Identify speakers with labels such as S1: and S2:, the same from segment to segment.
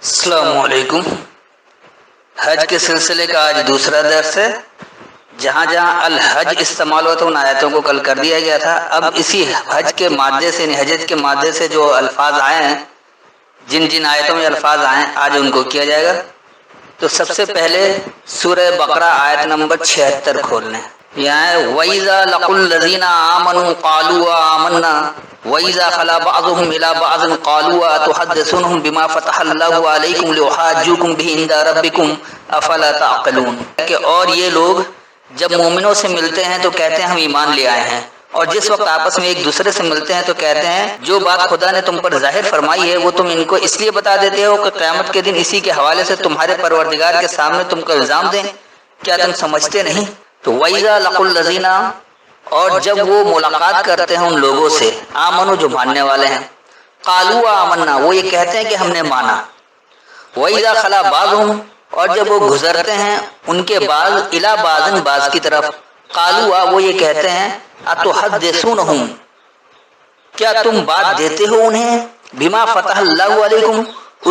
S1: السلام علیکم۔ حج کے سلسلے کا آج دوسرا درس ہے۔ جہاں جہاں الحج استعمال ہوتا ہے ان آیتوں کو کل کر دیا گیا تھا۔ اب اسی حج کے مادے سے حجت کے مادے سے جو الفاظ آئے ہیں، جن جن آیتوں میں الفاظ آئے ہیں آج ان کو کیا جائے گا۔ تو سب سے پہلے سورہ بقرہ آیت نمبر 76 کھول لیں۔ یہاں ہے وَإِذَا لَقُوا الَّذِينَ آمَنُوا قَالُوا آمَنَّا وَإِذَا خَلَا بَعْضُهُمْ إِلَىٰ بَعْضٍ قَالُوا أَتُحَدِّثُونَهُم بِمَا فَتَحَ اللَّهُ عَلَيْكُمْ لِيُحَاجُّوكُم بِهِ عِندَ رَبِّكُمْ أَفَلَا تَعْقِلُونَ کہ اور یہ لوگ جب مومنوں سے ملتے ہیں تو کہتے ہیں ہم ایمان لے آئے ہیں، اور جس وقت آپس میں ایک دوسرے سے ملتے ہیں تو کہتے ہیں جو بات خدا نے تم پر ظاہر فرمائی ہے وہ تم ان کو اس لیے بتا دیتے ہو کہ قیامت کے دن اسی کے حوالے سے تمہارے پروردگار کے سامنے تم کو الزام دیں، کیا تم سمجھتے نہیں؟ تو وَإِذَا لَقُوا الَّذِينَ اور جب وہ ملاقات کرتے ہیں ان لوگوں سے آمنو جو ماننے والے ہیں، قالوا آمنا وہ یہ کہتے ہیں کہ ہم نے مانا، وَإِذَا خَلَا بَعْضُهُمْ اور جب وہ گزرتے ہیں ان کے بعض الی بعض بعض کی طرف، قالوا وہ یہ کہتے ہیں اتحدثونہم کیا تم بات دیتے ہو انہیں، بما فتح اللہ علیکم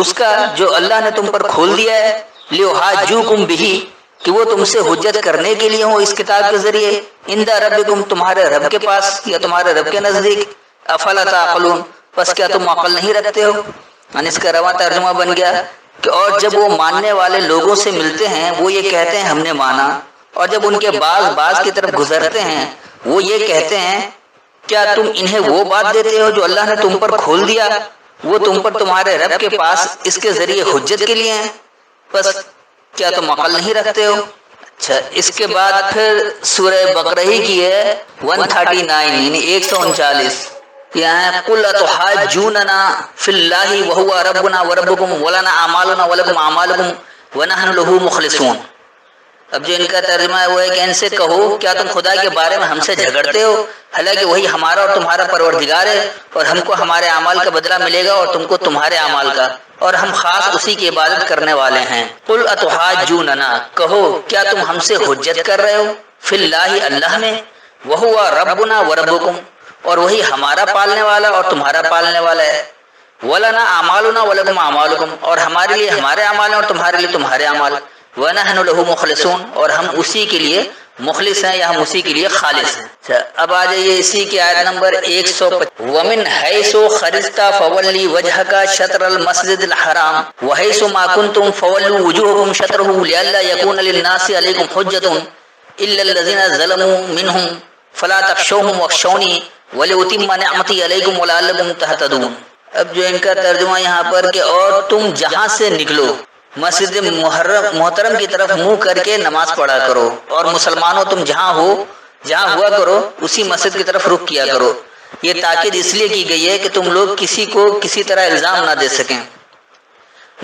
S1: اس کا جو اللہ نے تم پر کھول دیا ہے، لیحاجوکم بہ کہ وہ تم سے حجت کرنے کے لیے ہوں اس کتاب کے ذریعے، عند ربکم تمہارے رب کے پاس یا تمہارے رب کے نزدیک، افلا تعقلون پس کیا تم عقل نہیں رکھتے ہو؟ یعنی اس کا رواں ترجمہ بن گیا کہ اور جب وہ ماننے والے لوگوں سے ملتے ہیں وہ یہ کہتے ہیں ہم نے مانا، اور جب ان کے بعض کی طرف گزرتے ہیں وہ یہ کہتے ہیں کیا تم انہیں وہ بات دیتے ہو جو اللہ نے تم پر کھول دیا، وہ تم پر تمہارے رب کے پاس اس کے ذریعے حجت کے لیے ہیں، بس کیا تم عقل نہیں رکھتے ہو؟ اچھا، اس کے بعد پھر سورہ بقرہ ہی کی ہے 139 یعنی 139 یہاں قل اتحاجوننا فی اللہ وهو ربنا وربکم ولنا اعمالنا ولکم اعمالکم ونحن له مخلصون۔ اب جو ان کا ترجمہ ہے وہ ہے کہ ان سے کہو کیا تم خدا کے بارے میں ہم سے جھگڑتے ہو، حالانکہ وہی ہمارا اور تمہارا پروردگار ہے، اور ہم کو ہمارے اعمال کا بدلہ ملے گا اور تم کو تمہارے اعمال کا، اور ہم خاص اسی کی عبادت کرنے والے ہیں۔ قل اتحاجوننا کہو کیا تم ہم سے حجت کر رہے ہو، فی اللہ اللہ میں، وہو ربنا وربکم اور وہی ہمارا پالنے والا اور تمہارا پالنے والا ہے، ولنا اعمالنا ولکم اعمالکم اور ہمارے لیے ہمارے اعمال ہیں اور تمہارے لیے تمہارے اعمال، وَنَحْنُ لَهُ مُخْلِصُونَ اور ہم اسی کے لیے مخلص ہیں یا ہم اسی کے لیے خالص ہیں۔ اب آ جائیے اسی کی آیت نمبر 155 وَمِنْ حَيْثُ خَرَجْتَ فَوَلِّ وَجْهَكَ شَطْرَ الْمَسْجِدِ الْحَرَامِ وَحَيْثُ مَا كُنْتُمْ فَوَلُّوا وُجُوهَكُمْ شَطْرَهُ لِئَلَّا يَكُونَ لِلنَّاسِ عَلَيْكُمْ حُجَّةٌ إِلَّا الَّذِينَ ظَلَمُوا مِنْهُمْ فَلَا تَخْشَوْهُمْ وَاخْشَوْنِي وَلِأُتِمَّ نِعْمَتِي عَلَيْكُمْ وَلَعَلَّكُمْ تَهْتَدُونَ۔ اب جو ان کا ترجمہ یہاں پر کہ اور تم جہاں سے نکلو مسجد محترم کی طرف منہ کر کے نماز پڑھا کرو، اور مسلمانوں تم جہاں ہوا کرو اسی مسجد کی طرف رخ کیا کرو۔ یہ تاکید اس لیے کی گئی ہے کہ تم لوگ کسی کو کسی طرح الزام نہ دے سکیں،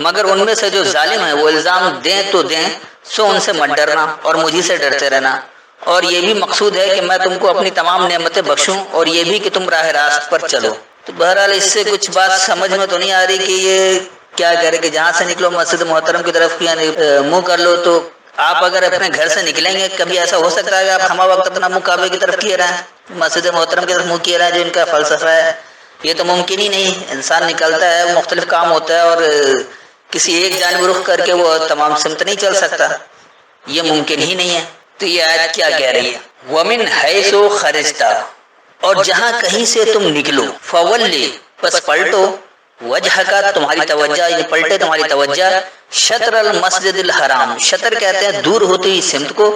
S1: مگر ان میں سے جو ظالم ہیں وہ الزام دیں تو دیں، سو ان سے مت ڈرنا اور مجھے سے ڈرتے رہنا، اور یہ بھی مقصود ہے کہ میں تم کو اپنی تمام نعمتیں بخشوں، اور یہ بھی کہ تم راہ راست پر چلو۔ تو بہرحال اس سے کچھ بات سمجھ میں تو نہیں آ رہی کہ یہ کیا کہہ رہے کہ جہاں سے نکلو مسجد محترم کی طرف یعنی منہ کر لو، تو آپ اگر اپنے گھر سے نکلیں گے کبھی ایسا ہو سکتا ہے کہ آپ ہمہ وقت اپنا منہ کعبے کی طرف کیے رہیں، مسجد محترم کی طرف منہ کیے رہیں، جو ان کا فلسفہ ہے یہ تو ممکن ہی نہیں۔ انسان نکلتا ہے مختلف کام ہوتا ہے اور کسی ایک جانب رخ کر کے وہ تمام سمت نہیں چل سکتا، یہ ممکن ہی نہیں ہے۔ تو یہ آیت کیا کہہ رہی ہے؟ وَمِنْ حَيْثُ خَرَجْتَ اور جہاں کہیں سے تم نکلو، فَوَلِّ پس پلٹو، وجہ کا تمہاری توجہ یعنی پلٹے تمہاری توجہ، شطر المسجد الحرام شطر کہتے ہیں دور ہوتی ہوئی سمت کو،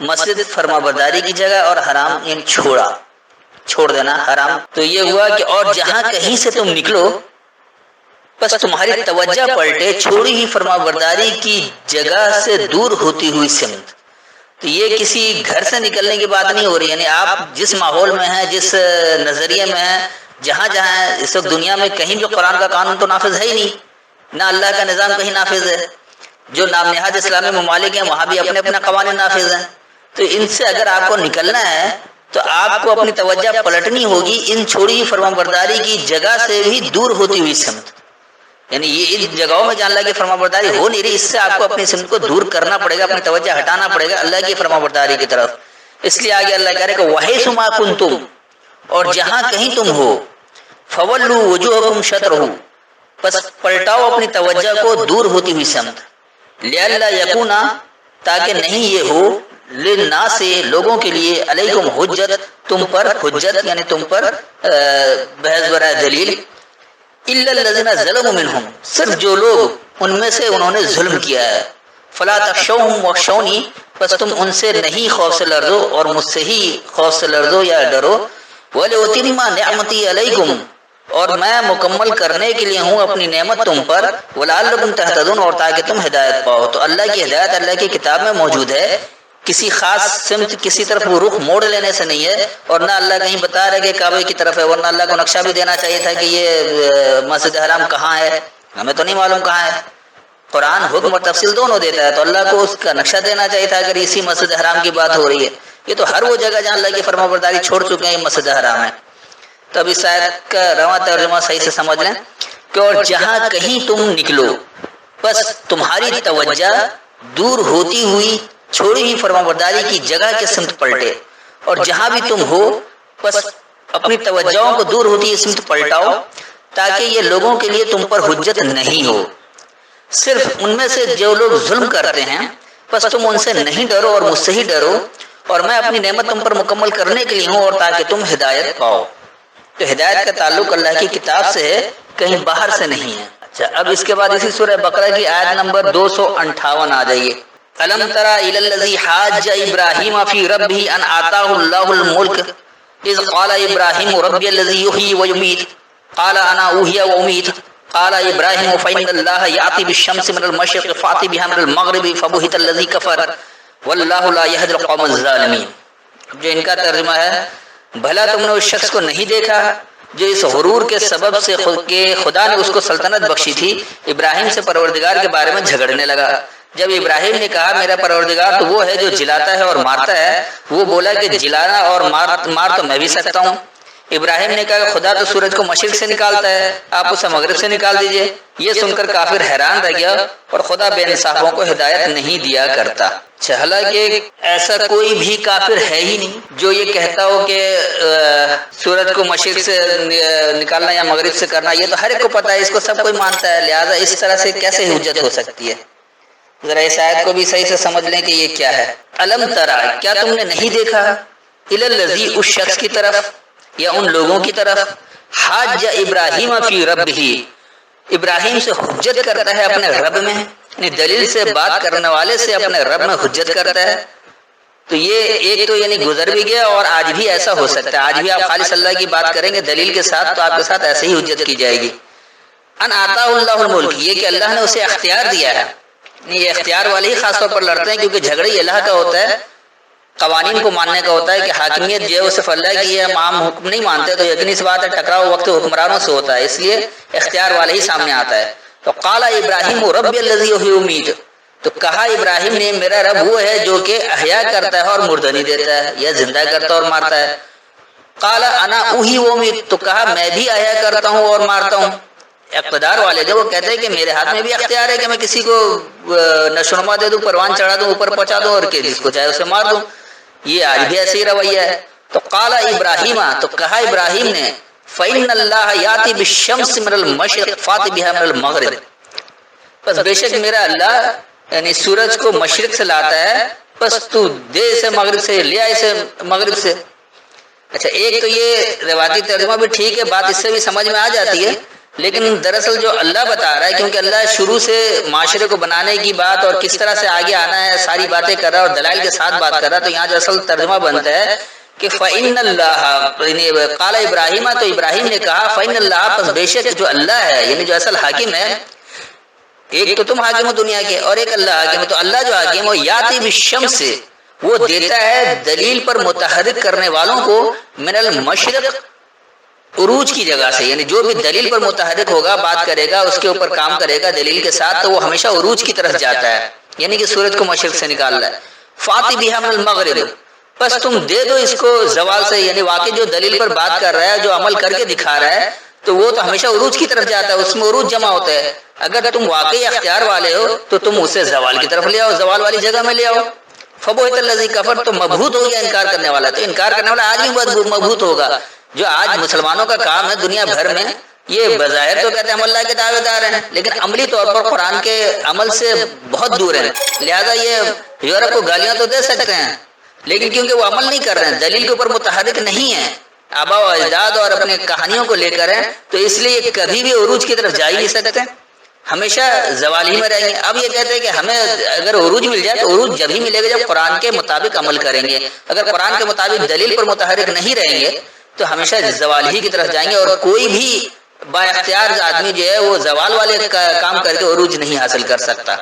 S1: مسجد فرما برداری کی جگہ، اور حرام یعنی چھوڑ دینا حرام۔ تو یہ ہوا کہ اور جہاں کہیں سے تم نکلو بس تمہاری توجہ پلٹے چھوڑی ہی فرما برداری کی جگہ سے دور ہوتی ہوئی سمت۔ تو یہ کسی گھر سے نکلنے کی بات نہیں ہو رہی، یعنی آپ جس ماحول میں ہیں جس نظریے میں ہیں جہاں اس وقت دنیا میں کہیں بھی قرآن کا قانون تو نافذ ہے ہی نہیں، نہ اللہ کا نظام کہیں نافذ ہے، جو نام نہاد اسلامی ممالک ہیں وہاں بھی اپنے اپنے قوانین نافذ ہیں۔ تو ان سے اگر آپ کو نکلنا ہے تو آپ کو اپنی توجہ پلٹنی ہوگی ان چھوڑی فرما برداری کی جگہ سے بھی دور ہوتی ہوئی سمت، یعنی یہ ان جگہوں میں جہاں اللہ کی فرما برداری ہو نہیں رہی اس سے آپ کو اپنی سمت کو دور کرنا پڑے گا، اپنی توجہ ہٹانا پڑے گا اللہ کی فرما برداری کی طرف۔ اس لیے آگے اللہ کہہ رہے کہ وَحَيْثُ مَا كُنْتُمْ اور جہاں کہیں تم ہو، فَوَلُّوا وُجُوهَكُمْ شَطْرَهُ پس پلٹاؤ اپنی توجہ کو دور ہوتی ہوئی سمت، لئلا یکونا تاکہ نہیں یہ ہو، للناس سے لوگوں کے لیے، علیکم حجت تم پر حجت یعنی تم پر بحث برائے دلیل، الا الذین ظلموا منہم صرف جو لوگ ان میں سے انہوں نے ظلم کیا ہے، فلا تخشوہم واخشونی پس تم ان سے نہیں خوف سے لرزو اور مجھ سے ہی خوف سے لرزو یا ڈرو، ولأتم نعمتی علیکم اور میں مکمل کرنے کے لیے ہوں اپنی نعمت تم پر، ولعلکم تہتدون اور تاکہ تم ہدایت پاؤ۔ تو اللہ کی ہدایت اللہ کی کتاب میں موجود ہے، کسی خاص سمت کسی طرف وہ رخ موڑ لینے سے نہیں ہے، اور نہ اللہ کہیں بتا رہا ہے کہ کعبے کی طرف ہے، ورنہ اللہ کو نقشہ بھی دینا چاہیے تھا کہ یہ مسجد حرام کہاں ہے، ہمیں تو نہیں معلوم کہاں ہے۔ قرآن حکم اور تفصیل دونوں دیتا ہے، تو اللہ کو اس کا نقشہ دینا چاہیے تھا اگر اسی مسجد حرام کی بات ہو رہی ہے۔ یہ تو ہر وہ جگہ جہاں اللہ کی فرما برداری چھوڑ چکے ہیں یہ مسجد حرام ہے۔ تو اب اس آیت کا رواں ترجمہ صحیح سے سمجھ لیں کہ اور جہاں کہیں تم نکلو بس تمہاری توجہ دور ہوتی ہوئی چھوڑی ہوئی فرما برداری کی جگہ کے سمت پلٹے، اور جہاں بھی تم ہو بس اپنی توجہوں کو دور ہوتی ہوئی سمت پلٹاؤ تاکہ یہ لوگوں کے لیے تم پر حجت نہیں ہو، صرف ان میں سے جو لوگ ظلم کرتے ہیں بس تم ان سے نہیں ڈرو اور مجھ سے ہی ڈرو، اور میں اپنی نعمت تم پر مکمل کرنے کے لیے ہوں اور تاکہ تم ہدایت پاؤ۔ تو ہدایت کا تعلق اللہ کی کتاب سے ہے، کہیں باہر سے نہیں ہے۔ اچھا، اب اس کے بعد اسی سورہ بقرہ کی آیت نمبر 258 آ جائیے۔ الم تری الی الذی حاج ابراہیم فی ربہ ان آتاہ اللہ الملک اذ قال ابراہیم ربی الذی یحیی ویمیت قال انا احیی وامیت قال ابراہیم فإن اللہ یأتی بالشمس من المشرق فأت بها من المغرب فبہت الذی کفر واللہ لا یہدی القوم الظالمین۔ جو ان کا ترجمہ ہے، بھلا تم نے اس شخص کو نہیں دیکھا جو اس غرور کے سبب سے خدا نے اس کو سلطنت بخشی تھی، ابراہیم سے پروردگار کے بارے میں جھگڑنے لگا۔ جب ابراہیم نے کہا میرا پروردگار تو وہ ہے جو جلاتا ہے اور مارتا ہے، وہ بولا کہ جلانا اور مار تو میں بھی سکتا ہوں۔ ابراہیم نے کہا کہ خدا تو سورج کو مشرق سے نکالتا ہے، آپ اسے مغرب سے نکال دیجئے۔ یہ سن کر کافر حیران رہ گیا، اور خدا بے انصافوں کو ہدایت نہیں دیا کرتا۔ حالانکہ ایسا کوئی بھی کافر ہے ہی نہیں جو یہ کہتا ہو کہ سورج کو مشرق سے نکالنا یا مغرب سے کرنا، یہ تو ہر ایک کو پتہ ہے، اس کو سب کوئی مانتا ہے، لہٰذا اس طرح سے کیسے حجت ہو سکتی ہے؟ ذرا اس آیت کو بھی صحیح سے سمجھ لیں کہ یہ کیا ہے۔ الم ترا کیا تم نے نہیں دیکھا، الی الذی اس شخص کی طرف یا ان لوگوں کی طرف، حاج ابراہیم فی ربہ ابراہیم سے حجت کرتا ہے اپنے رب میں، یعنی دلیل سے بات کرنے والے سے اپنے رب میں حجت کرتا ہے۔ تو یہ ایک تو یعنی گزر بھی گیا، اور آج بھی ایسا ہو سکتا ہے، آج بھی آپ خالص اللہ کی بات کریں گے دلیل کے ساتھ تو آپ کے ساتھ ایسے ہی حجت کی جائے گی۔ ان آتاہ اللہ الملک، یہ کہ اللہ نے اسے اختیار دیا ہے، یہ اختیار والے ہی خاص طور پر لڑتے ہیں، کیونکہ جھگڑا ہی اللہ کا ہوتا ہے، قوانین کو ماننے کا ہوتا ہے کہ حاکمیت جو ہے وہ صرف اللہ کی ہے، عام حکم نہیں مانتے، تو یقینی سی بات ہے ٹکراؤ وقت حکمرانوں سے ہوتا ہے، اس لیے اختیار والے ہی سامنے آتا ہے۔ تو قال ابراہیم ربی الذی یحیی ویمیت، تو کہا ابراہیم نے میرا رب وہ ہے جو کہ احیا کرتا ہے اور مردنی دیتا ہے، یا زندہ کرتا ہے اور مارتا ہے۔ قال انا احیی وامیت، تو کہا میں بھی احیا کرتا ہوں اور مارتا ہوں۔ اقتدار والے جو وہ کہتے ہیں کہ میرے ہاتھ میں بھی اختیار ہے کہ میں کسی کو نشونما دے دوں، پروان چڑھا دوں، اوپر پہنچا دوں، اور کہ جس کو چاہے اسے مار دوں، یہ آج بھی ایسے ہی رویہ ہے۔ تو قال ابراہیم، تو کہا ابراہیم نے فإن اللہ یاتی بالشمس من المشرق فأت بها من المغرب، بس بے شک میرا اللہ یعنی سورج کو مشرق سے لاتا ہے، بس تو دے اسے مغرب سے، لیا اسے مغرب سے۔ اچھا، ایک تو یہ روایتی ترجمہ بھی ٹھیک ہے، بات اس سے بھی سمجھ میں آ جاتی ہے، لیکن دراصل جو اللہ بتا رہا ہے، کیونکہ اللہ شروع سے معاشرے کو بنانے کی بات اور کس طرح سے آگے آنا ہے ساری باتیں کر رہا ہے اور دلائل کے ساتھ بات کر رہا ہے، تو یہاں جو اصل ترجمہ بنتا ہے کہ فإن اللہ قال ابراہیم، تو ابراہیم نے کہا فإن اللہ، پس بے شک جو اللہ ہے یعنی جو اصل حاکم ہے، ایک تو تم حاکم ہو دنیا کے اور ایک اللہ حاکم ہے، تو اللہ جو حاکم ہو یاتی بالشمس، وہ دیتا ہے دلیل پر متحرک کرنے والوں کو من المشرق، عروج کی جگہ سے، یعنی جو بھی دلیل پر متحرک ہوگا، بات کرے گا، اس کے اوپر کام کرے گا دلیل کے ساتھ، تو وہ ہمیشہ عروج کی طرف جاتا ہے، یعنی کہ سورج کو مشرق سے نکال رہا ہے۔ فاتی بها من المغرب، بس تم دے دو اس کو زوال سے، یعنی واقعی جو دلیل پر بات کر رہا ہے، جو عمل کر کے دکھا رہا ہے، تو وہ تو ہمیشہ عروج کی طرف جاتا ہے، اس میں عروج جمع ہوتا ہے۔ اگر تم واقعی اختیار والے ہو تو تم اسے زوال کی طرف لے آؤ، زوال والی جگہ میں لے آؤ۔ فبہت الذی کفر، تو مبہوت ہو گیا انکار کرنے والا، تو انکار کرنے والا آج بھی مبہوت ہوگا۔ جو آج مسلمانوں کا کام ہے دنیا بھر میں یہ بظاہر تو کہتے ہیں ہم اللہ کے دعوے دار ہیں، لیکن عملی طور پر قرآن کے عمل سے بہت دور ہیں. لہذا یہ یورپ کو گالیاں تو دے سکتے ہیں، لیکن کیونکہ وہ عمل نہیں کر رہے ہیں، دلیل کے اوپر متحرک نہیں ہیں، آبا و اجداد اور اپنے کہانیوں کو لے کر ہیں، تو اس لیے یہ کبھی بھی عروج کی طرف جا ہی نہیں سکتے، ہمیشہ زوال ہی میں رہیں گے. اب یہ کہتے ہیں کہ ہمیں اگر عروج مل جائے تو عروج جب ہی ملے گا جب قرآن کے مطابق عمل کریں گے. اگر قرآن کے مطابق دلیل پر متحرک نہیں رہیں گے تو ہمیشہ زوال ہی کی طرف جائیں گے، اور کوئی بھی با اختیار آدمی جو ہے وہ زوال والے کام کر کے عروج نہیں حاصل کر سکتا.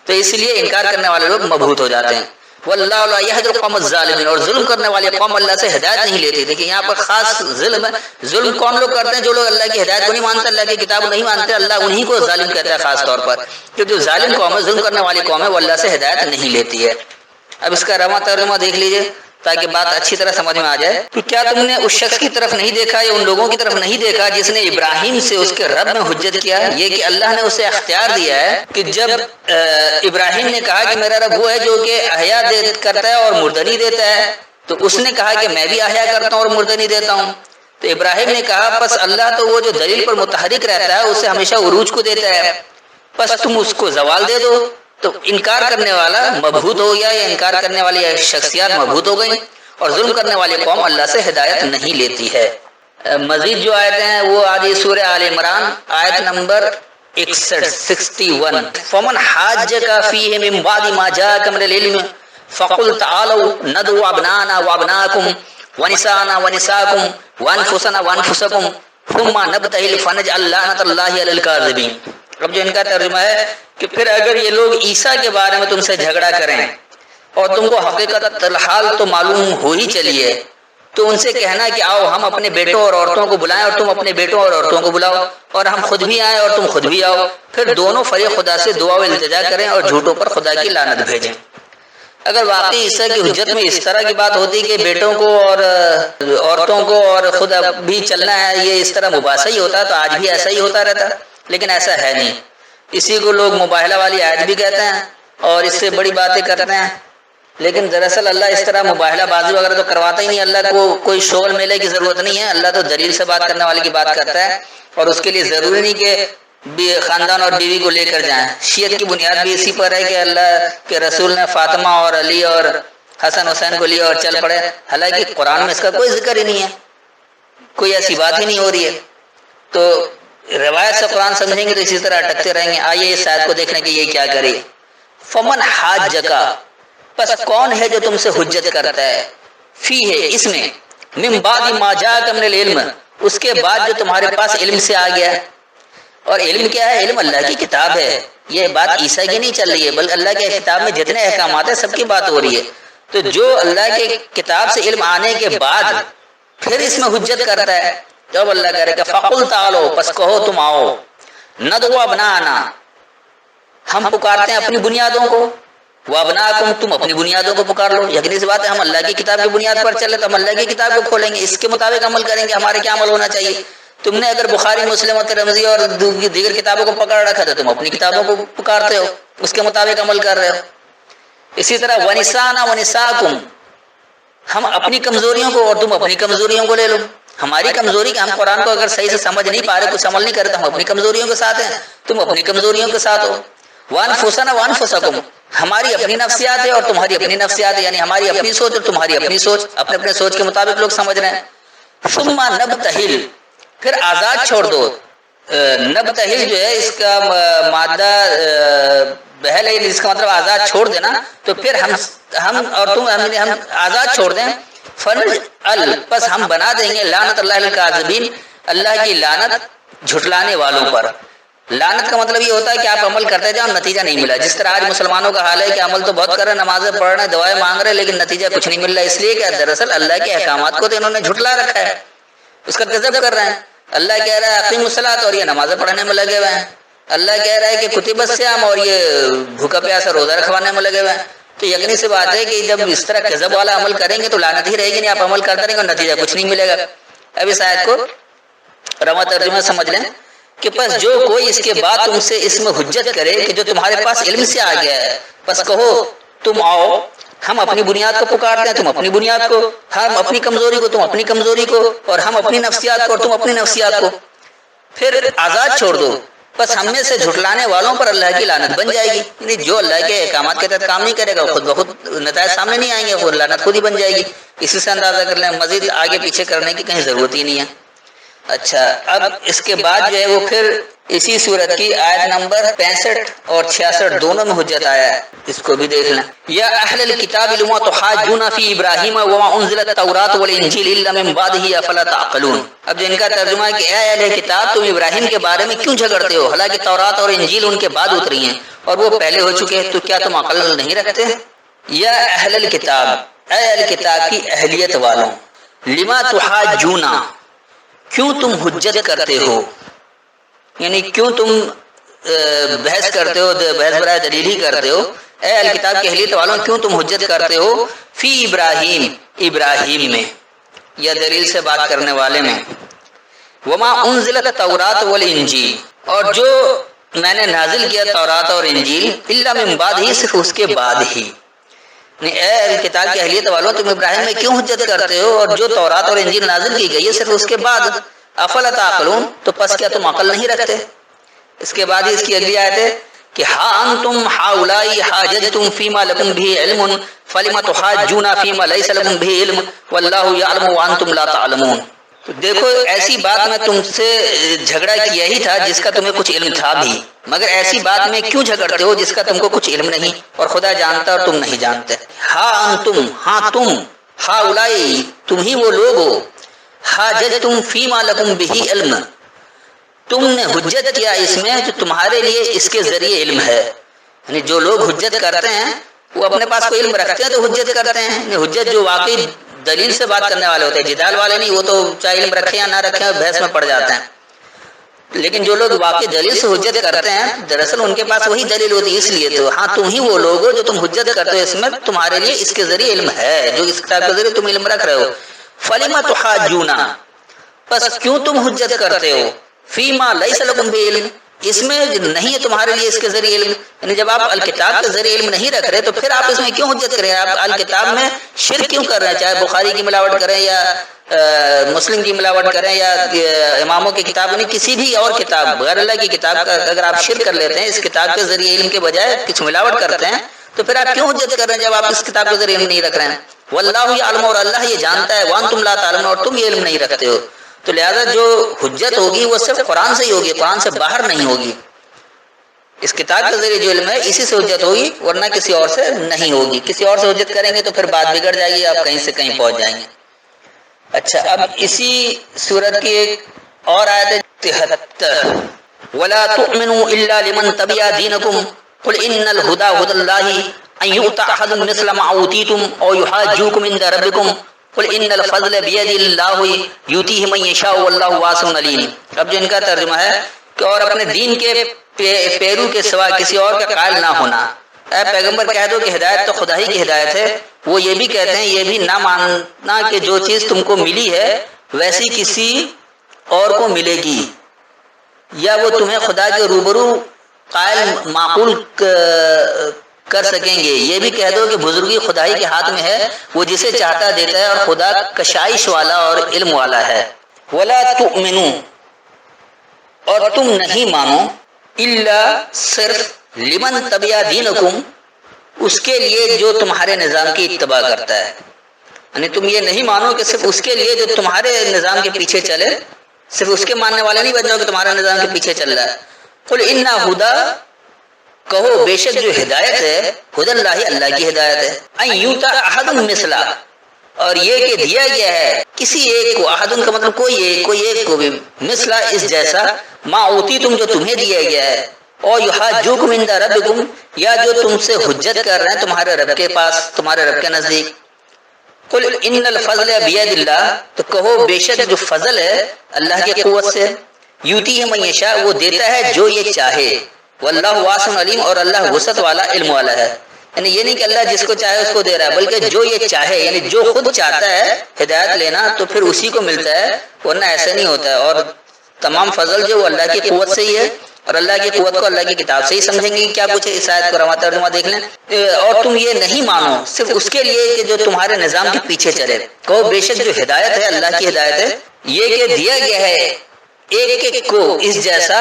S1: تو اس لیے انکار کرنے والے لوگ مبہوت ہو جاتے ہیں. واللہ لا یہدی القوم الظالمین، اور ظلم کرنے والے قوم اللہ سے ہدایت نہیں لیتی. دیکھیں یہاں پر خاص ظلم ہے. ظلم کون لوگ کرتے ہیں؟ جو لوگ اللہ کی ہدایت کو نہیں مانتے، اللہ کی کتاب کو نہیں مانتے، اللہ انہی کو ظالم کہتا ہے خاص طور پر. کہ جو ظالم قوم ہے، ظلم کرنے والی قوم ہے، وہ اللہ سے ہدایت نہیں لیتی ہے. اب اس کا رواں ترجمہ دیکھ لیجئے تاکہ بات اچھی طرح سمجھ میں آ جائے. تو کیا تم نے اس شخص کی طرف نہیں دیکھا یا ان لوگوں کی طرف نہیں دیکھا جس نے ابراہیم سے اس کے رب میں حجت کیا ہے؟ یہ کہ اللہ نے اسے اختیار دیا ہے کہ جب ابراہیم نے کہا کہ میرا رب وہ ہے جو کہ احیا کرتا ہے اور مردنی دیتا ہے، تو اس نے کہا کہ میں بھی احیا کرتا ہوں اور مردنی دیتا ہوں. تو ابراہیم نے کہا پس اللہ تو وہ جو دلیل پر متحرک رہتا ہے اسے ہمیشہ عروج کو دیتا ہے، پس تم اس کو زوال دے دو. تو انکار کرنے والا مبہوت ہو گیا، یا انکار کرنے والی شخصیات مبہوت ہو گئی، اور ظلم کرنے والی قوم اللہ سے ہدایت نہیں لیتی ہے. مزید جو آیتیں ہیں وہ آج سورہ آل عمران آیت نمبر 61 فمن حاجک فیہ من بعد ما جاءک من العلم فقل تعالوا ندعو ابناءنا وابناءکم ونساءنا ونساءکم وانفسنا وانفسکم ثم نبتہل فنجعل لعنۃ اللہ علی الکاذبین. اب جو ان کا ترجمہ ہے کہ پھر اگر یہ لوگ عیسیٰ کے بارے میں تم سے جھگڑا کریں اور تم کو حقیقت الحال تو معلوم ہو ہی چلی ہے، تو ان سے کہنا کہ آؤ ہم اپنے بیٹوں اور عورتوں کو بلائیں اور تم اپنے بیٹوں اور عورتوں کو بلاؤ، اور ہم خود بھی آئیں اور تم خود بھی آؤ، پھر دونوں فریق خدا سے دعا و التجا کریں اور جھوٹوں پر خدا کی لعنت بھیجیں. اگر واقعی عیسیٰ کی حجت میں اس طرح کی بات ہوتی کہ بیٹوں کو اور عورتوں کو اور خود بھی چلنا ہے، یہ اس طرح مباحثہ ہی ہوتا تو آج بھی ایسا ہی ہوتا رہتا، لیکن ایسا ہے نہیں. اسی کو لوگ مباہلہ والی آیت بھی کہتے ہیں اور اس سے بڑی باتیں کرتے ہیں، لیکن دراصل اللہ اس طرح مباہلہ بازی وغیرہ تو کرواتا ہی نہیں. اللہ کو کوئی شغل میلے کی ضرورت نہیں ہے، اللہ تو دلیل سے بات کرنے والے کی بات کرتا ہے، اور اس کے لیے ضروری نہیں کہ خاندان اور بیوی کو لے کر جائیں. شیعت کی بنیاد بھی اسی پر ہے کہ اللہ کے رسول نے فاطمہ اور علی اور حسن حسین کو لیا اور چل پڑے، حالانکہ قرآن میں اس کا کوئی ذکر ہی نہیں ہے، کوئی ایسی بات ہی نہیں ہو رہی ہے. تو روایت سے قرآن سمجھیں گے تو اسی طرح اٹکتے رہیں گے. آئیے اس آیت کو دیکھنے کہ یہ کیا کرے. فمن حاجکا، پس کون ہے جو تم سے حجت کرتا ہے، فی ہے اس میں، من بعد ما جاءک من العلم، اس کے بعد جو تمہارے پاس علم سے آ گیا. اور علم کیا ہے؟ علم اللہ کی کتاب ہے. یہ بات عیسیٰ کی نہیں چل رہی ہے، بلکہ اللہ کے کتاب میں جتنے احکامات ہیں سب کی بات ہو رہی ہے. تو جو اللہ کے کتاب سے علم آنے کے بعد پھر اس میں حجت کرتا ہے، جب اللہ کہہ رہے کہ فقل تعالو، پس کہو تم آؤ، ندعو ابناءنا، ہم پکارتے ہیں اپنی بنیادوں کو، وابناءکم، تم اپنی بنیادوں کو پکار لو. یقینی سی بات ہے ہم اللہ کی کتاب کی بنیاد پر چلے تو ہم اللہ کی کتاب کو کھولیں گے، اس کے مطابق عمل کریں گے. ہمارے کیا عمل ہونا چاہیے؟ تم نے اگر بخاری مسلم اور ترمذی اور دیگر کتابوں کو پکڑ رکھا تو تم اپنی کتابوں کو پکارتے ہو، اس کے مطابق عمل کر رہے ہو. اسی طرح ونسانا ونساکم، ہم اپنی کمزوریوں کو اور تم اپنی کمزوریوں کو لے لو. ہماری کمزوری کہ ہم قرآن کو اگر صحیح سے سمجھ نہیں پا رہے، کچھ عمل نہیں کرتے، ہم اپنی کمزوریوں کے ساتھ ہیں، تم اپنی کمزوریوں کے ساتھ ہو. وانفسنا وانفسکم، ہماری اپنی نفسیات ہے اور تمہاری اپنی نفسیات ہے، یعنی ہماری اپنی سوچ اور تمہاری اپنی سوچ، اپنے اپنے سوچ کے مطابق لوگ سمجھ رہے ہیں. ثم نبتہل، پھر آزاد چھوڑ دو. نبتہل جو ہے اس کا مادہ بہل ہے، جس کا مطلب آزاد چھوڑ دینا. تو پھر ہم اور تم ہم آزاد چھوڑ دیں. فنجعل، پس ہم بنا دیں گے، لعنت اللہ الکاذبین، اللہ کی لعنت جھٹلانے والوں پر. لعنت کا مطلب یہ ہوتا ہے کہ آپ عمل کرتے جاؤ، نتیجہ نہیں ملا. جس طرح آج مسلمانوں کا حال ہے کہ عمل تو بہت کر رہے ہیں، نمازیں پڑھ رہے ہیں، دعائیں مانگ رہے ہیں، لیکن نتیجہ کچھ نہیں مل رہا. اس لیے کہ دراصل اللہ کے احکامات کو تو انہوں نے جھٹلا رکھا ہے، اس کا کذب کر رہے ہیں. اللہ کہہ رہا ہے اقیم الصلاۃ اور یہ نمازیں پڑھنے میں لگے ہوئے ہیں. اللہ کہہ رہا ہے کہ کتب الصیام اور یہ بھوکا پیاسا روزہ رکھوانے میں لگے ہوئے ہیں. تو یقینی سی بات ہے کہ جب اس طرح کذب والا عمل کریں گے تو لعنت ہی رہے گی، نہیں آپ عمل کرتے رہیں گے اور نتیجہ کچھ نہیں ملے گا. اب اس آیت کو رواں ترجمہ سمجھ لیں کہ پس جو کوئی اس کے بعد تم سے اس میں حجت کرے کہ جو تمہارے پاس علم سے آ گیا ہے، پس کہو تم آؤ، ہم اپنی بنیاد کو پکارتے ہیں، تم اپنی بنیاد کو، ہم اپنی کمزوری کو، تم اپنی کمزوری کو، اور ہم اپنی نفسیات کو اور تم اپنی نفسیات کو. پھر آزاد چھوڑ دو، بس ہم میں سے جھٹلانے والوں پر اللہ کی لعنت بن جائے گی، یعنی جو اللہ کے احکامات کے تحت کام نہیں کرے گا خود بخود نتائج سامنے نہیں آئیں گے، خود لعنت خود ہی بن جائے گی۔ اسی سے اندازہ کر لیں، مزید آگے پیچھے کرنے کی کہیں ضرورت ہی نہیں ہے۔ اچھا، اب اس کے بعد جو ہے وہ پھر اسی صورت کی آیت نمبر 65 اور 66 دونوں میں حجت آیا ہے، اس کو بھی دیکھ لیں۔ یا اہل الکتاب لما تحاجون فی ابراہیم وما انزلت التوراۃ والانجیل الا من بعدہ افلا تعقلون۔ اب جو ان کا ترجمہ ہے کہ اے اہل کتاب تم ابراہیم کے بارے میں کیوں جھگڑتے ہو، حالانکہ تورات اور انجیل ان کے بعد اتری ہیں اور وہ پہلے ہو چکے ہیں، تو کیا تم عقل نہیں رکھتے؟ یا اہل الکتاب، اے اہل کتاب کی اہلیت والوں، لما تحاجون، کیوں تم حجت کرتے ہو، یعنی کیوں تم بحث کرتے ہو، بحث برائے دلیل ہی کرتے ہو، اے اہل کتاب کی اہلیت والوں کیوں تم حجت کرتے ہو فی ابراہیم، ابراہیم میں یا دلیل سے بات کرنے والے میں، وما انزلت التوراۃ والانجیل، اور جو میں نے نازل کیا تورات اور انجیل، الا من بعد ہی، صرف اس کے بعد ہی، اے اہل کتاب کی اہلیت والوں تم ابراہیم میں کیوں حجت کرتے ہو اور جو تورات اور انجیل نازل کی گئی ہے صرف اس کے بعد، افلا تعقلون، تو پس کیا تم عقل نہیں رکھتے؟ اس کے بعد اس کی اگلی آیت ہے کہ ہا انتم ہؤلاء حاججتم فیما لکم به علم فلم تحاجون فیما لیس لکم به علم واللہ یعلم وانتم لا تعلمون۔ تو دیکھو، ایسی بات میں تم سے جھگڑا کیا ہی تھا جس کا تمہیں کچھ علم تھا بھی، مگر ایسی بات میں کیوں جھگڑتے ہو جس کا تم کو کچھ علم نہیں اور خدا جانتا اور تم نہیں جانتے۔ ہا انتم، ہاں تم، ہؤلاء تم ہی وہ لوگ ہو، حاججتم فیما لکم به علم، تم نے حجت کیا اس میں جو تمہارے لیے اس کے ذریعے علم ہے، یعنی جو لوگ حجت کرتے ہیں وہ اپنے پاس کوئی علم رکھتے ہیں تو حجت کرتے ہیں، یعنی حجت جو واقعی دلیل سے بات کرنے والے ہوتے ہیں، جدال والے نہیں، وہ تو چاہے علم رکھیں یا نہ رکھیں بحث میں پڑ جاتے ہیں، لیکن جو لوگ واقعی دلیل سے حجت کرتے ہیں دراصل ان کے پاس وہی دلیل ہوتی ہے، اس لیے تو ہاں تم ہی وہ لوگ ہو جو تم حجت کرتے ہو اس میں تمہارے لیے اس کے ذریعے علم ہے، جو اس کتاب کے ذریعے تم علم رکھ رہے ہو، فلم تحاجون، بس کیوں تم حجت کرتے ہو فیما لیس لکم بہ علم، اس میں نہیں ہے تمہارے لیے اس کے ذریعے علم، یعنی جب آپ الکتاب کے ذریعے علم نہیں رکھ رہے تو پھر آپ اس میں کیوں حجت کریں، آپ الکتاب میں شرک کیوں کر رہے ہیں، چاہے بخاری کی ملاوٹ کریں یا مسلم کی ملاوٹ کریں یا اماموں کی کتاب، یعنی کسی بھی اور کتاب غیر اللہ کی کتاب کا اگر آپ شرک کر لیتے ہیں، اس کتاب کے ذریعے علم کے بجائے کچھ ملاوٹ کرتے ہیں، تو پھر آپ کیوں حجت کر رہے ہیں جب آپ اس کتاب کے ذریعے علم نہیں رکھ رہے ہیں؟ واللہ یعلم، اور اللہ یہ جانتا ہے، وانتم لا تعلمون، اور تم یہ علم نہیں رکھتے ہو، تو لہذا جو حجت ہوگی وہ صرف قرآن سے ہی ہوگی، قرآن سے باہر نہیں ہوگی، اس کتاب کے ذریعے جو علم ہے اسی سے حجت ہوگی ورنہ کسی اور سے نہیں ہوگی، کسی اور سے حجت کریں گے تو پھر بات بگڑ جائے گی، آپ کہیں سے کہیں پہنچ جائیں گے۔ اچھا، اب اسی سورت کی ایک اور آیت ہے 73، وَلَا تُؤْمِنُوا إِلَّا لِمَنْ تَبِعَ دِينَكُمْ قُلْ إِنَّ الْهُدَى هُدَى اللَّهِ أَن يُؤْتَىٰ أَحَدٌ مِثْلَ مَا أُوتِيتُمْ أَوْ يُحَاجُّوكُمْ عِندَ رَبِّكُمْ قُلْ إِنَّ الْفَضْلَ بِيَدِ اللَّهِ يُؤْتِيهِ مَن يَشَاءُ وَاللَّهُ وَاسِعٌ عَلِيمٌ۔ اب جو ان کا ترجمہ ہے کہ اور اپنے دین کے پیرو کے سوا کسی اور کا قائل نہ ہونا، اے پیغمبر کہہ دو کہ ہدایت تو خدا ہی کی ہدایت ہے، وہ یہ بھی کہتے ہیں یہ بھی نہ ماننا کہ جو چیز تم کو ملی ہے ویسی کسی اور کو ملے گی، یا وہ تمہیں خدا کے روبرو قائل معقول کر سکیں گے، یہ بھی کہہ دو کہ بزرگی خدائی کے ہاتھ میں ہے، وہ جسے چاہتا دیتا ہے اور خدا کشائش والا اور علم والا ہے۔ وَلَا تُؤْمِنُوا، اور تم نہیں مانو، الا صرف لمن تبع دینکم، اس کے لیے جو تمہارے نظام کی اتباع کرتا ہے، یعنی تم یہ نہیں مانو کہ صرف اس کے لیے جو تمہارے نظام کے پیچھے چلے، صرف اس کے ماننے والے نہیں بن جاؤ کہ تمہارا نظام کے پیچھے چل رہا ہے۔ قل ان ہدا، کہو بے شک جو ہدایت ہے ہدی اللہ، اللہ کی ہدایت ہے، ان یؤتی احد مثلا، اور یہ کہ دیا گیا ہے کسی ایک کو، احد کا مطلب کوئی ایک کو بھی، مثلا اس جیسا، ما اوتی تم جو تمہیں دیا گیا ہے، اور یحاجوکم عند ربکم، یا جو تم سے حجت کر رہے ہیں تمہارے رب کے پاس، تمہارے رب کے نزدیک۔ قل ان الفضل بید اللہ، تو کہو بے شک جو فضل ہے اللہ کی قوت سے، یؤتی من یشاء، وہ دیتا ہے جو یہ چاہے، واللہ واسع علیم، اور اللہ وسعت والا علم والا ہے، یعنی یہ نہیں کہ اللہ جس کو چاہے اس کو دے رہا ہے، بلکہ جو یہ چاہے، یعنی جو خود چاہتا ہے ہدایت لینا تو پھر اسی کو ملتا ہے، ورنہ ایسا نہیں ہوتا ہے۔ اور تمام فضل جو وہ اللہ کی قوت سے ہی ہے، اور اللہ کی قوت کو اللہ کی کتاب سے ہی سمجھیں گے کیا کچھ اس آیت کو رواں ترجمہ دیکھ لیں۔ اور تم یہ نہیں مانو صرف اس کے لیے کہ جو تمہارے نظام کے پیچھے چلے، کہو بے شک جو ہدایت ہے اللہ کی ہدایت ہے، یہ کہ دیا گیا ہے ایک ایک کو اس جیسا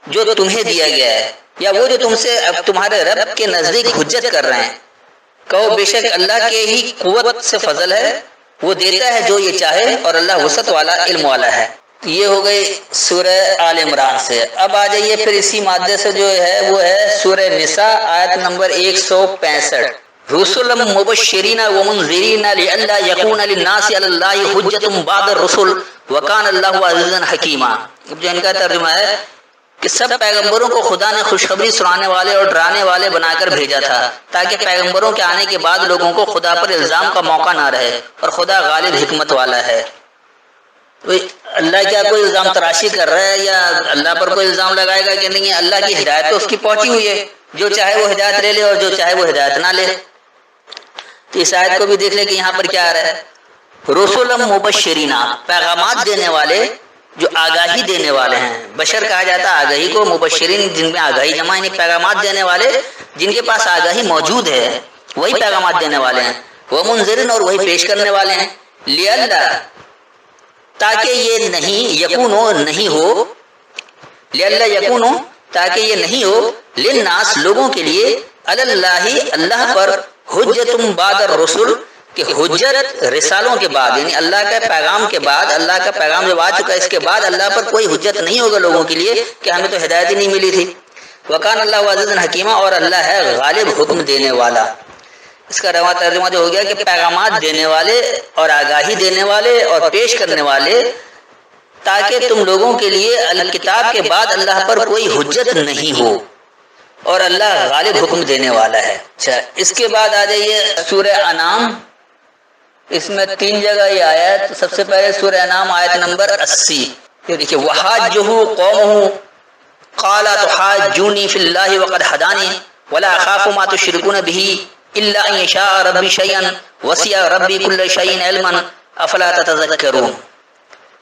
S1: جو تمہیں دیا گیا ہے، یا وہ جو تم سے اب تمہارے رب کے نزدیک حجت کر رہے ہیں، کہو بے شک اللہ کے ہی قوت سے فضل ہے، وہ دیتا ہے جو یہ چاہے، اور اللہ وسعت والا علم والا ہے۔ یہ ہو گئی سورہ آل عمران سے۔ اب آ جائیے پھر اسی مادے سے جو ہے وہ ہے سورہ نساء آیت نمبر 165، رسلا مبشرین ومنذرین لئلا یکون للناس علی اللہ حجۃ بعد الرسل وکان اللہ عزیزا حکیما۔ جو ان کا ترجمہ ہے کہ سب پیغمبروں کو خدا نے خوشخبری سنانے والے اور ڈرانے والے بنا کر بھیجا تھا، تاکہ پیغمبروں کے آنے کے بعد لوگوں کو خدا پر الزام کا موقع نہ رہے، اور خدا غالب حکمت والا ہے۔ اللہ کیا کوئی الزام تراشی کر رہا ہے، یا اللہ پر کوئی الزام لگائے گا کہ نہیں؟ اللہ کی ہدایت تو اس کی پہنچی ہوئی ہے، جو چاہے وہ ہدایت لے لے اور جو چاہے وہ ہدایت نہ لے۔ تو اس آیت کو بھی دیکھ لیں کہ یہاں پر کیا آ رہا ہے، رسلا مبشرین، پیغامات دینے والے جو آگاہی دینے والے ہیں۔ بشر کہا جاتا ہے آگاہی کو، مبشرین جن میں آگاہی جمع، یعنی پیغامات دینے والے جن کے پاس آگاہی موجود ہے وہی پیغامات دینے والے ہیں، وہ منذرین اور وہی پیش کرنے والے ہیں، لئلا تاکہ یہ نہیں یکونو نہیں ہو، لئلا یکونو تاکہ یہ نہیں ہو، للناس لوگوں کے لیے، علی اللہ اللہ پر، حجت بعد الرسل کہ حجت رسالوں کے بعد، یعنی اللہ کے پیغام کے بعد، اللہ کا پیغام جب آ چکا اس کے بعد اللہ پر کوئی حجت نہیں ہوگا لوگوں کے لیے کہ ہمیں تو ہدایت ہی نہیں ملی تھی۔ وکان اللہ عزیزا حکیما، اور اللہ ہے غالب حکم دینے والا۔ اس کا رواں ترجمہ جو ہو گیا کہ پیغامات دینے والے اور آگاہی دینے والے اور پیش کرنے والے، تاکہ تم لوگوں کے لیے الکتاب کے بعد اللہ پر کوئی حجت نہیں ہو، اور اللہ غالب حکم دینے والا ہے۔ اچھا، اس کے بعد آ جائیے سورہ انعام، اس میں 3 جگہ یہ آیا ہے۔ تو سب سے پہلے سورہ انعام آیت نمبر 80، یہ دیکھیے، وحاجہ قومہ قال تحاجونی فی اللہ وقد ہدانی ولا اخاف ما تشرکون به الا ان یشاء ربی شیئا وسع ربی کل شیء علما افلا تتذکرون۔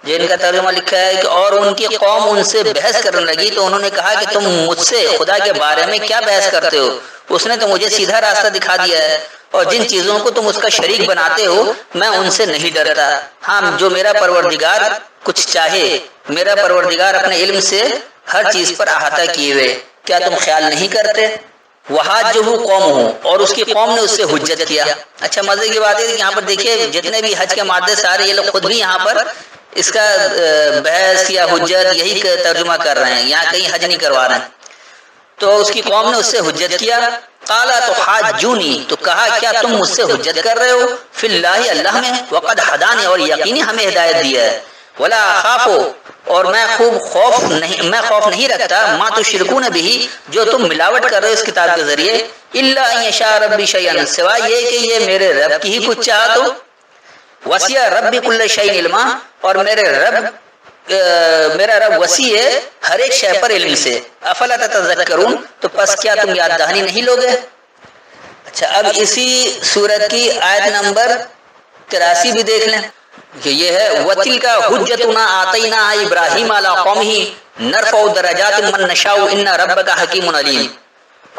S1: جن کا ترجمہ لکھا ہے کہ اور ان کی قوم ان سے بحث کرنے لگی تو انہوں نے کہا کہ تم مجھ سے خدا کے بارے میں کیا بحث کرتے ہو، اس نے تو مجھے سیدھا راستہ دکھا دیا ہے، اور جن چیزوں کو تم اس کا شریک بناتے ہو میں ان سے نہیں ڈرتا۔ ہاں، جو میرا پروردگار کچھ چاہے، میرا پروردگار اپنے علم سے ہر چیز پر احاطہ کیے ہوئے، کیا تم خیال نہیں کرتے؟ وحاجہ قومہ، اور اس کی قوم نے اس سے حجت کیا۔ اچھا، مزے کی بات ہے کہ یہاں پر دیکھیے جتنے بھی حج کے مادے سارے یہ لوگ خود بھی یہاں پر اس کا بحث یا حجت یہی ترجمہ کر رہے ہیں، یہاں کہیں حج نہیں کروا رہے ہیں۔ تو اس کی قوم نے اس سے حجت کیا، قال تحاجونی، تو کہا کیا تم مجھ سے حجت کر رہے ہو، فی اللہ اللہ میں، وقد ہدانی، اور یقینی ہمیں ہدایت دی ہے، ولا اخاف، اور میں خوف نہیں رکھتا، ما تشرکون بہ، جو تم ملاوٹ کر رہے ہو اس کتاب کے ذریعے، الا ان یشاء ربی شیئا، سوائے یہ کہ یہ میرے رب کی ہی کچھ چاہت ہو، وسع ربی کل شیء علما، اور میرا رب وسیع ہے ہر ایک شے پر علم سے، افلا تتذکرون، تو پس کیا تم یاد دہانی نہیں لوگے؟ اچھا، اب اسی سورت کی آیت نمبر 83 بھی دیکھ لیں کہ یہ ہے، وَتِلْكَ حُجَّتُنَا آتَيْنَاهَا إِبْرَاهِيمَ عَلَىٰ قَوْمِهِ نَرْفَعُ دَرَجَاتٍ مَّن نَّشَاءُ إِنَّ رَبَّكَ حَكِيمٌ عَلِيمٌ۔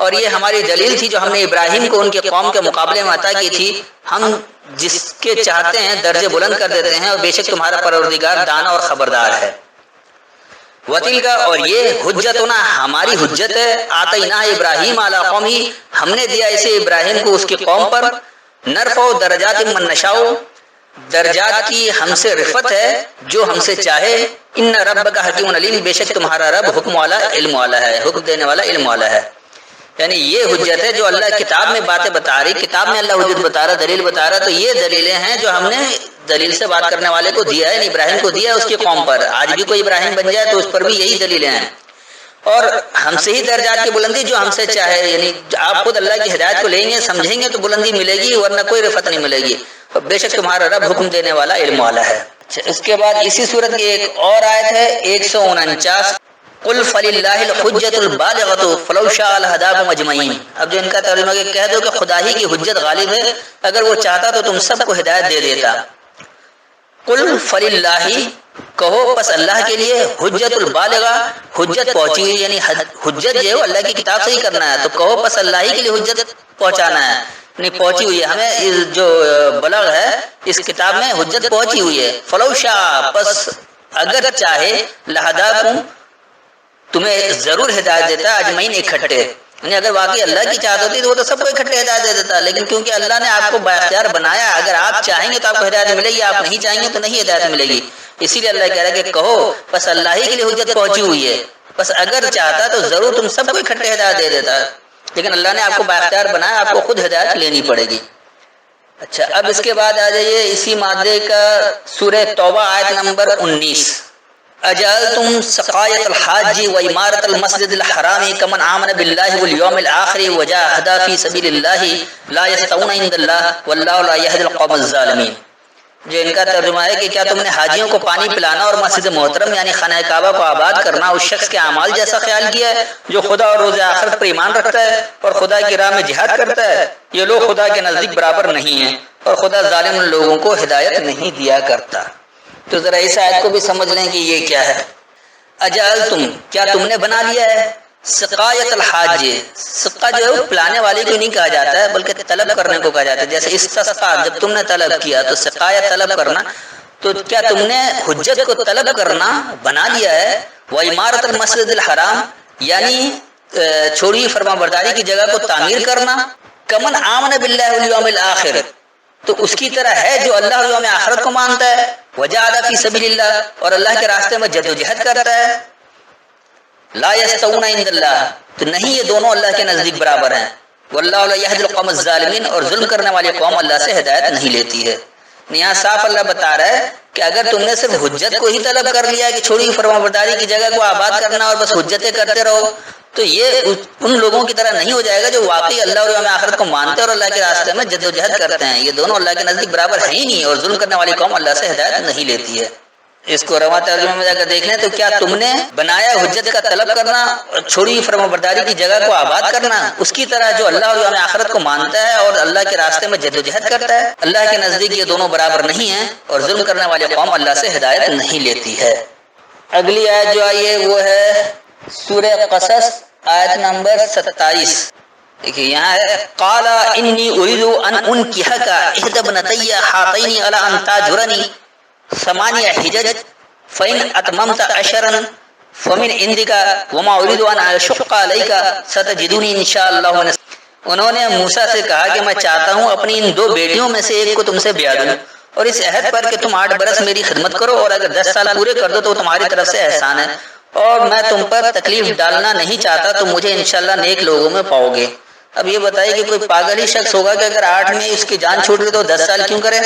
S1: اور یہ ہماری دلیل تھی جو ہم نے ابراہیم کو ان کے قوم کے مقابلے میں عطا کی تھی، ہم جس کے چاہتے ہیں درجے بلند کر دیتے ہیں، اور بے شک تمہارا پروردگار دانا اور خبردار ہے۔ وَتِلْكَ، اور یہ حجتنا ہماری حجت ہے، آتَيْنَاهَا إِبْرَاهِيمَ عَلَىٰ قَوْمِهِ، ہم نے دیا اسے ابراہیم کو اس کی قوم پر، نرفع درجات من نشاء، درجات کی ہم سے رفت ہے جو ہم سے چاہے، ان ربک حکیم علیم، بے شک تمہارا رب حکم والا علم والا ہے، حکم دینے والا علم والا ہے۔ یعنی یہ حجت ہے جو اللہ کتاب میں باتیں بتا رہی، کتاب میں اللہ حجت بتا رہا، دلیل بتا رہا، تو یہ دلیلیں ہیں جو ہم نے دلیل سے بات کرنے والے کو دیا ہے، ابراہیم کو دیا ہے اس کی قوم پر۔ آج بھی کوئی ابراہیم بن جائے تو اس پر بھی یہی دلیلیں ہیں، اور ہم سے ہی درجات کی بلندی جو ہم سے چاہے، یعنی آپ خود اللہ کی ہدایت کو لیں گے سمجھیں گے تو بلندی ملے گی، ورنہ کوئی رفت نہیں ملے گی، بے شک تمہارا رب حکم دینے والا علم والا ہے۔ اس کے بعد اسی صورت کی ایک اور آیت ہے 149، قل فللہ الحجۃ البالغۃ فلو شاء لہداکم اجمعین۔ اب جو ان کا ترجمہ ہے کہ کہہ دو کہ خدا ہی کی حجت غالب ہے، اگر وہ چاہتا تو تم سب کو ہدایت دے دیتا۔ قل فللہ، کہو بس اللہ کے لیے، حجت البالغہ، حجت پہنچی ہوئی، یعنی حجت جو ہے اللہ کی کتاب سے ہی کرنا ہے، تو کہو بس اللہ ہی کے لیے حجت پہنچانا ہے، نہیں پہنچی ہوئی ہے، ہمیں جو بلغ ہے اس کتاب میں حجت پہنچی ہوئی ہے۔ فلو شاء، پس اگر چاہے لہداکم تمہیں ضرور ہدایت دیتا اجمعین اکٹھے، یعنی اگر واقعی اللہ کی چاہت ہوتی تو وہ تو سب کو اکٹھے ہدایت دے دیتا، لیکن کیونکہ اللہ نے آپ کو بااختیار بنایا، اگر آپ چاہیں گے تو آپ کو ہدایت ملے گی، آپ نہیں چاہیں گے تو نہیں ہدایت ملے گی۔ اسی لیے اللہ کہہ رہا ہے کہ کہو بس اللہ ہی کے لیے حجت پہنچی ہوئی ہے، بس اگر چاہتا تو ضرور تم سب کو اکٹھے ہدایت دے دیتا، لیکن اللہ نے آپ کو بااختیار بنایا، آپ کو خود ہدایت لینی پڑے گی۔ اچھا، اب اس کے بعد آ جائیے اسی مادے کا سورہ توبہ آیت نمبر 19۔ اجعلتم سقایۃ الحاج وعمارۃ المسجد الحرام کمن آمن باللہ والیوم الآخر وجاہد فی سبیل اللہ لا یستوون عند اللہ واللہ لا یہدی القوم الظالمین۔ جو ان کا ترجمہ ہے کہ کیا تم نے حاجیوں کو پانی پلانا اور مسجد محترم یعنی خانہ کعبہ کو آباد کرنا اس شخص کے اعمال جیسا خیال کیا ہے جو خدا اور روز آخرت پر ایمان رکھتا ہے اور خدا کی راہ میں جہاد کرتا ہے؟ یہ لوگ خدا کے نزدیک برابر نہیں ہیں اور خدا ظالم لوگوں کو ہدایت نہیں دیا کرتا۔ تو ذرا اس آیت کو بھی سمجھ لیں کہ یہ کیا ہے۔ اجعلتم، کیا تم نے بنا لیا ہے، سقایت الحاج، سقا جو ہے پلانے والے کو نہیں کہا جاتا ہے بلکہ طلب کرنے کو کہا جاتا ہے، جیسے استسقا جب تم نے طلب کیا تو سقایت طلب کرنا، تو کیا تم نے حجت کو طلب کرنا بنا لیا ہے، وعمارۃ المسجد الحرام یعنی چھوڑی فرما برداری کی جگہ کو تعمیر کرنا، کمن آمن باللہ والیوم الآخر تو اس کی طرح ہے جو اللہ اور یوم آخرت کو مانتا ہے، وجاہد فی سبیل اللہ اور اللہ کے راستے میں جد و جہد کرتا ہے، لا یستوون عند اللہ تو نہیں یہ دونوں اللہ کے نزدیک برابر ہیں، واللہ لا یہدی القوم الظالمین اور ظلم کرنے والی قوم اللہ سے ہدایت نہیں لیتی ہے۔ یہاں صاف اللہ بتا رہا ہے کہ اگر تم نے صرف حجت کو ہی طلب کر لیا کہ چھوڑی فرما برداری کی جگہ کو آباد کرنا اور بس حجتیں کرتے رہو تو یہ ان لوگوں کی طرح نہیں ہو جائے گا جو واقعی اللہ اور یوم آخرت کو مانتے ہیں اور اللہ کے راستے میں جد و جہد کرتے ہیں، یہ دونوں اللہ کے نزدیک برابر ہیں ہی نہیں اور ظلم کرنے والی قوم اللہ سے ہدایت نہیں لیتی ہے۔ اس کو رواں ترجمے میں جا کر دیکھ لیں تو کیا تم نے بنایا حجت کا طلب کرنا اور چھوڑی فرما برداری کی جگہ کو آباد کرنا اس کی طرح جو اللہ اور یوم آخرت کو مانتا ہے اور اللہ کے راستے میں جد و جہد کرتا ہے، اللہ کے نزدیک یہ دونوں برابر نہیں ہیں اور ظلم کرنے والی قوم اللہ سے ہدایت نہیں لیتی ہے۔ اگلی آیت جو آئی ہے وہ ہے سورہ قصص آیت نمبر 27۔ دیکھیے یہاں ہے قال انی اريد ان انکحک احدی ابنتی ہاتین علی ان تاجرنی ثمانیہ حجج فإن اتممت عشرا فمن عندک وما اريد ان اشق علیک ستجدنی ان شاء اللہ۔ انہوں نے موسیٰ سے کہا کہ میں چاہتا ہوں اپنی ان دو بیٹیوں میں سے ایک کو تم سے بیاہ دوں اور اس عہد پر کہ تم 8 برس میری خدمت کرو اور اگر 10 سال پورے کر دو تو تمہاری طرف سے احسان ہے اور میں تم پر تکلیف ڈالنا نہیں چاہتا، تو مجھے انشاءاللہ نیک لوگوں میں پاؤ گے۔ اب یہ بتائیے کہ کوئی پاگل ہی شخص ہوگا کہ اگر 8 میں اس کی جان چھوٹ گئی تو 10 سال کیوں کرے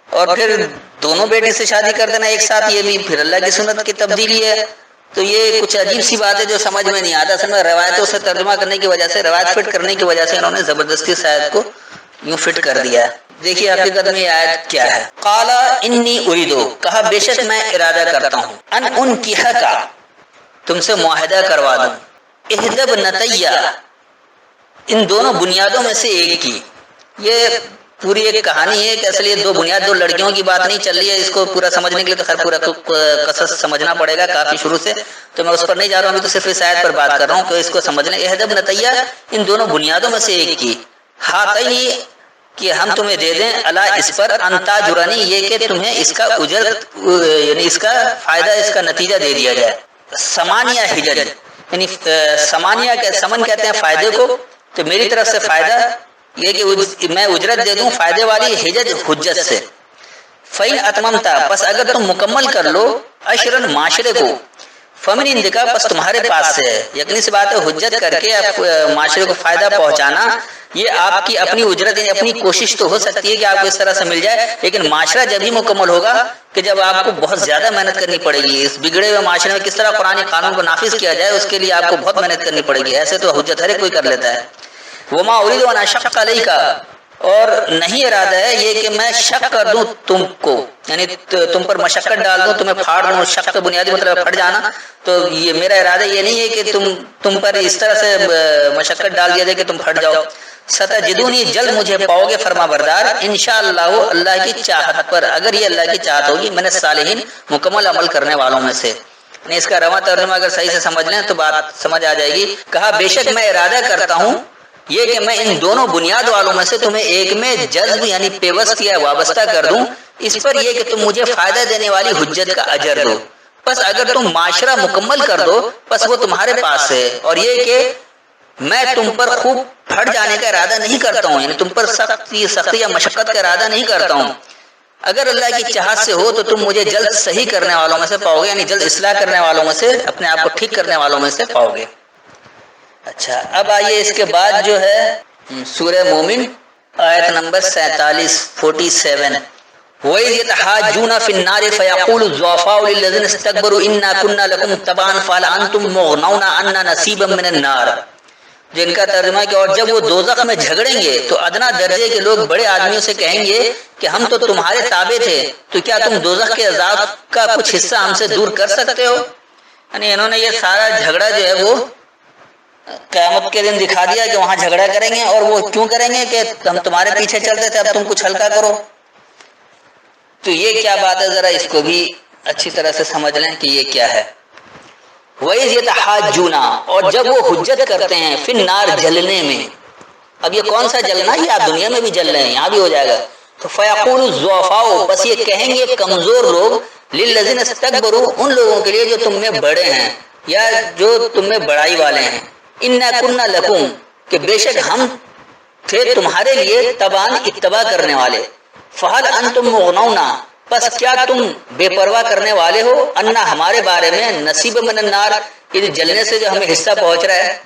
S1: اور پھر دونوں بیٹی سے شادی کر دینا ایک ساتھ، یہ بھی پھر اللہ کی سنت کی تبدیلی ہے۔ تو یہ کچھ عجیب سی بات ہے جو سمجھ میں نہیں آتا، اصل میں روایتوں سے ترجمہ کرنے کی وجہ سے، روایت فٹ کرنے کی وجہ سے انہوں نے زبردستی اس آیت کو یوں فٹ کر دیا ہے۔ دیکھیے حقیقت میں یہ آیت کیا ہے۔ قال انی اريد، کہا بے شک میں ارادہ کرتا ہوں، ان انکحک تم سے معاہدہ کروا دوں، احدی ابنتی ان دونوں بنیادوں میں سے ایک کی۔ یہ پوری ایک کہانی ہے کہ اصل یہ دو بنیاد، دو لڑکیوں کی بات نہیں چل رہی ہے، اس کو پورا سمجھنے کے لیے تو خیر پورا قصص سمجھنا پڑے گا کافی شروع سے، تو میں اس پر نہیں جا رہا ہوں، ابھی تو صرف اس آیت پر بات کر رہا ہوں کہ اس کو سمجھ لیں۔ احدی ابنتی ان دونوں بنیادوں میں سے ایک کی، ہاتین کہ ہم تمہیں دے دیں، اللہ اس پر انتا جرانی یہ کہ تمہیں اس کا اجرت یعنی اس کا فائدہ، اس کا نتیجہ دے دیا جائے، ثمانیہ حجج یعنی ثمانیہ کے سمن کہتے ہیں فائدے کو، تو میری طرف سے فائدہ یہ کہ میں اجرت دے دوں فائدے والی حجج حجت سے۔ فَإِنْ أَتْمَمْتَ پس اگر تم مکمل کر لو، عشرًا معاشرے کو، فمن عندک پس تمہارے پاس سے ہے۔ یقینی سی بات ہے حجت کر کے معاشرے کو فائدہ پہنچانا یہ آپ کی اپنی اجرت یعنی اپنی کوشش تو ہو سکتی ہے کہ آپ کو اس طرح سے مل جائے، لیکن معاشرہ جب ہی مکمل ہوگا کہ جب آپ کو بہت زیادہ محنت کرنی پڑے گی۔ اس بگڑے ہوئے معاشرے میں کس طرح قرآن قانون کو نافذ کیا جائے اس کے لیے آپ کو بہت محنت کرنی پڑے گی، ایسے تو حجت ہر کوئی کر لیتا ہے۔ وما اريد ان اشق علیک اور نہیں ارادہ ہے یہ کہ میں شق کر دوں تم کو، یعنی تم پر مشقت ڈال دوں، تمہیں پھاڑ دوں، شق کا بنیادی مطلب پھٹ جانا، تو یہ میرا ارادہ یہ نہیں ہے کہ تم پر اس طرح سے مشقت ڈال دیا جائے کہ تم پھٹ جاؤ۔ ستجدونی جلد مجھے پاؤ گے فرما بردار، انشاءاللہ اللہ کی چاہت پر، اگر یہ اللہ کی چاہت ہوگی، میں نے صالحین مکمل عمل کرنے والوں میں سے۔ اس کا رواں ترجمہ اگر صحیح سے سمجھ لیں تو بات سمجھ آ جائے گی۔ کہا بے شک میں ارادہ کرتا ہوں یہ کہ میں ان دونوں بنیاد والوں میں سے تمہیں ایک میں جذب یعنی پیوست یا وابستہ کر دوں، اس پر یہ کہ تم مجھے فائدہ دینے والی حجت کا اجر دو، بس اگر تم معاشرہ مکمل کر دو بس وہ تمہارے پاس ہے، اور یہ کہ میں تم پر خوب پھٹ جانے کا ارادہ نہیں کرتا ہوں، یعنی تم پر سختی یا مشقت کا ارادہ نہیں کرتا ہوں، اگر اللہ کی چاہت سے ہو تو تم مجھے جلد صحیح کرنے والوں میں سے پاؤ گے، یعنی جلد اصلاح کرنے والوں میں سے، اپنے آپ کو ٹھیک کرنے والوں میں سے پاؤ گے۔ اچھا اب آئیے اس کے بعد جو ہے سورہ مومن آیت نمبر 47 وَإِذْ يَتَحَاجُّونَ فِي النَّارِ فَيَقُولُ الضُّعَفَاءُ لِلَّذِينَ اسْتَكْبَرُوا إِنَّا كُنَّا لَكُمْ تَبَعًا فَهَلْ أَنْتُم مُغْنَوْنَ عَنَّا نَصِيبًا مِنَ النَّارِ، جن کا ترجمہ ہے کہ اور جب وہ دوزخ میں جھگڑیں گے تو ادنا درجے کے لوگ بڑے آدمیوں سے کہیں گے کہ ہم تو تمہارے تابع تھے، تو کیا تم دوزخ کے عذاب کا کچھ حصہ ہم سے دور کر سکتے ہو؟ یعنی انہوں نے یہ سارا جھگڑا جو ہے وہ قیامت کے دن دکھا دیا کہ وہاں جھگڑا کریں گے، اور وہ کیوں کریں گے کہ ہم تمہارے پیچھے چلتے تھے، اب تم کچھ ہلکا کرو۔ تو یہ کیا بات ہے، ذرا اس کو بھی اچھی طرح سے سمجھ لیں کہ یہ کیا ہے۔ وَإِذْ يَتَحَاجُّونَ، اور جب وہ حجت کرتے ہیں، فِي النَّارِ، جلنے میں۔ اب یہ کون سا جلنا، یہ آپ دنیا میں بھی جل رہے ہیں، یہاں بھی ہو جائے گا۔ تو فَيَقُولُ الضُّعَفَاءُ، بس یہ کہیں گے کمزور لوگ، لِلَّذِينَ اسْتَكْبَرُوا، ان لوگوں کے لیے جو تم میں بڑے ہیں یا جو تم میں بڑائی والے ہیں، اِنَّا كُنَّا لَكُمْ، کہ بے شک ہم تھے تمہارے لیے تبعاً اتباع کرنے والے، فَهَلْ أَنْتُم مُغْنَوْنَ، بس کیا تم بے پرواہ کرنے والے ہو، انا ہمارے بارے میں، نصیب من النار، یہ جلنے سے جو ہمیں حصہ پہنچ رہا ہے۔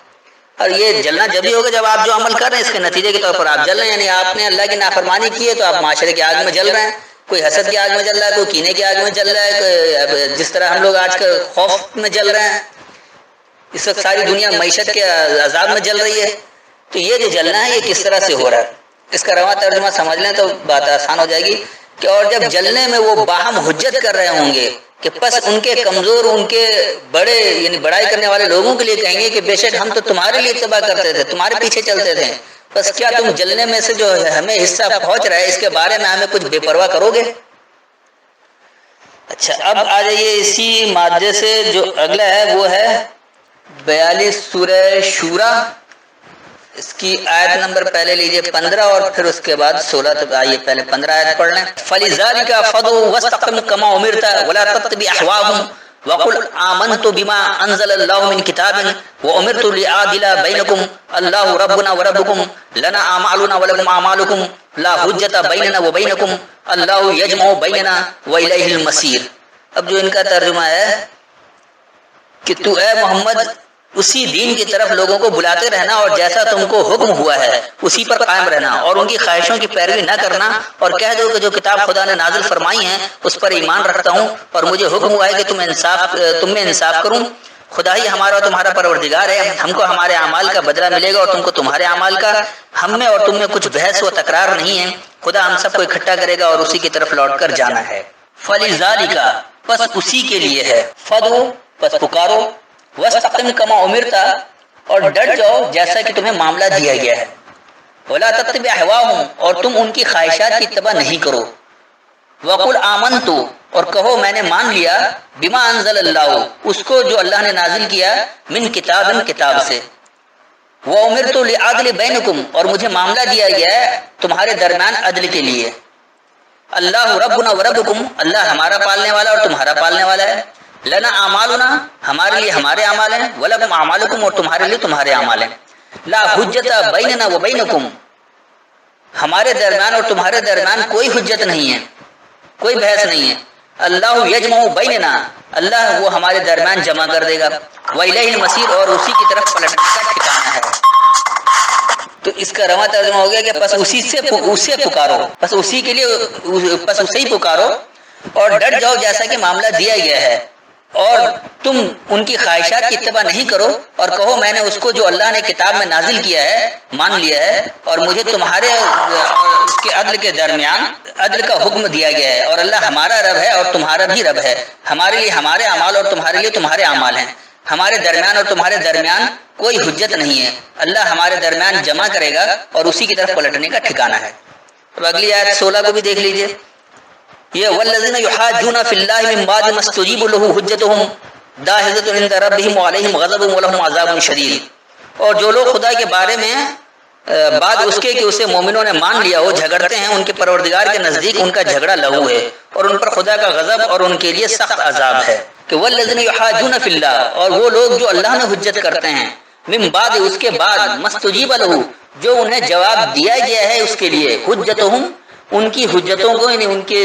S1: اور یہ جلنا جب ہی ہوگا جب آپ جو عمل کر رہے ہیں اس کے نتیجے کے طور پر آپ جل رہے ہیں، یعنی آپ نے اللہ کی نافرمانی کی ہے تو آپ معاشرے کی آگ میں جل رہے ہیں، کوئی حسد کی آگ میں جل رہا ہے، کوئی کینے کی آگ میں جل رہا ہے، کوئی جس طرح ہم لوگ آج کل خوف میں جل رہے ہیں، اس وقت ساری دنیا معیشت کے عذاب میں جل رہی ہے۔ تو یہ جو جلنا ہے یہ کس طرح سے ہو رہا ہے، اس کا رواں ترجمہ سمجھ لیں تو بات آسان ہو جائے گی کہ اور جب جلنے میں وہ باہم حجت کر رہے ہوں گے کہ پس ان کے کمزور، ان کے بڑے یعنی بڑائی کرنے والے لوگوں کے لیے کہیں گے کہ بے شک ہم تو تمہارے لیے اتباع کرتے تھے، تمہارے پیچھے چلتے تھے، بس کیا تم جلنے میں سے جو ہمیں حصہ پہنچ رہا ہے اس کے بارے میں ہمیں کچھ بے پرواہ کرو گے؟ اچھا اب آ جائیے اسی مادے سے جو اگلا ہے وہ ہے 42 سورہ شورا، اس کی آیت نمبر پہلے لیجئے 15 اور پھر اس کے بعد 16 تک آئیے، پہلے 15 آیت پڑھ لیں۔ فَلِذَلِكَ فَادْعُ وَاسْتَقِمْ كَمَا أُمِرْتَ وَلَا تَتَّبِعْ أَهْوَاءَهُمْ وَقُلْ آمَنْتُ بِمَا أَنزَلَ اللَّهُ مِنْ كِتَابٍ وَأُمِرْتُ لِأَعْدِلَ بَيْنَكُمْ اللَّهُ رَبُّنَا وَرَبُّكُمْ لَنَا أَعْمَالُنَا وَلَكُمْ أَعْمَالُكُمْ لَا حُجَّةَ بَيْنَنَا وَبَيْنَكُمْ اللَّهُ يَجْمَعُ بَيْنَنَا وَإِلَيْهِ الْمَصِيرُ۔ اب جو ان کا ترجمہ ہے کہ تو اے محمد اسی دین کی طرف لوگوں کو بلاتے رہنا اور جیسا تم کو حکم ہوا ہے اسی پر قائم رہنا، اور ان کی خواہشوں کی پیروی نہ کرنا، اور کہہ دو کہ جو کتاب خدا نے نازل فرمائی ہے اس پر ایمان رکھتا ہوں، اور مجھے حکم ہوا ہے کہ تم میں انصاف کروں، خدا ہی ہمارا اور تمہارا پروردگار ہے، ہم کو ہمارے اعمال کا بدلہ ملے گا اور تم کو تمہارے اعمال کا، ہم میں اور تم میں کچھ بحث و تکرار نہیں ہے، خدا ہم سب کو اکٹھا کرے گا اور اسی کی طرف لوٹ کر جانا ہے۔ فَلِذَالِکَ، بس اسی کے لیے ہے، فَادْعُ، بس پکارو، وَاسْتَقِمْ كَمَا أُمِرْتَ، اور ڈٹ جاؤ جیسا کہ تمہیں معاملہ دیا گیا ہے، وَلَا تَتَّبِعْ أَهْوَاءَهُمْ، اور تم ان کی خواہشات کی اتباع نہیں کرو، وَقُلْ آمَنْتُ، اور کہو میں نے مان لیا، بِمَا أَنزَلَ اللَّهُ، اس کو جو اللہ نے نازل کیا، من کتاب، کتاب سے، وَأُمِرْتُ لِأَعْدِلَ بَيْنَكُمْ، اور مجھے معاملہ دیا گیا ہے تمہارے درمیان عدل کے لیے، اللہ ربنا وربکم، اللہ ہمارا پالنے والا اور تمہارا پالنے والا ہے، لنا اعمالنا، ہمارے لیے ہمارے اعمال ہیں، ولکم اعمالکم، اور تمہارے لیے تمہارے اعمال ہیں، لا حجت بیننا وبینکم، ہمارے درمیان اور تمہارے درمیان کوئی حجت نہیں ہے، کوئی بحث نہیں ہے، اللہ یجمع بیننا، اللہ وہ ہمارے درمیان جمع کر دے گا، وإلیہ المصیر، اور اسی کی طرف پلٹنے کا ٹھکانہ ہے۔ تو اس کا رواں ترجمہ ہو گیا کہ بس اسے پکارو، بس اسی کے لیے بس اسے ہی پکارو اور ڈٹ جاؤ جیسا کہ معاملہ دیا گیا ہے، اور تم ان کی خواہشات کی اتباع نہیں کرو، اور کہو میں نے اس کو جو اللہ نے کتاب میں نازل کیا ہے مان لیا ہے، اور مجھے تمہارے اور اس کے عدل کے درمیان عدل کا حکم دیا گیا ہے، اور اللہ ہمارا رب ہے اور تمہارا بھی رب ہے، ہمارے لیے ہمارے اعمال اور تمہارے لیے تمہارے اعمال ہیں، ہمارے درمیان اور تمہارے درمیان کوئی حجت نہیں ہے، اللہ ہمارے درمیان جمع کرے گا اور اسی کی طرف پلٹنے کا ٹھکانہ ہے۔ اب اگلی آیت 16 کو بھی دیکھ لیجئے، یہ والذین یحاجون فی اللہ من بعد ما استجیبوا له حجتهم داحضۃ عند ربهم وعلیہم غضب ولہم عذاب شدید، اور جو لوگ خدا کے بارے میں بعد اس کے کہ اسے مومنوں نے مان لیا ہو جھگڑتے ہیں ان کے پروردگار کے نزدیک ان کا جھگڑا لہو ہے اور ان پر خدا کا غضب اور ان کے لیے سخت عذاب ہے کہ والذین یحاجون فی اللہ، اور وہ لوگ جو اللہ میں حجت کرتے ہیں، من بعد اس کے بعد، مستجیب لہ جو انہیں جواب دیا گیا ہے اس کے لیے، حجتہم ان کی حجتوں کو یعنی ان کی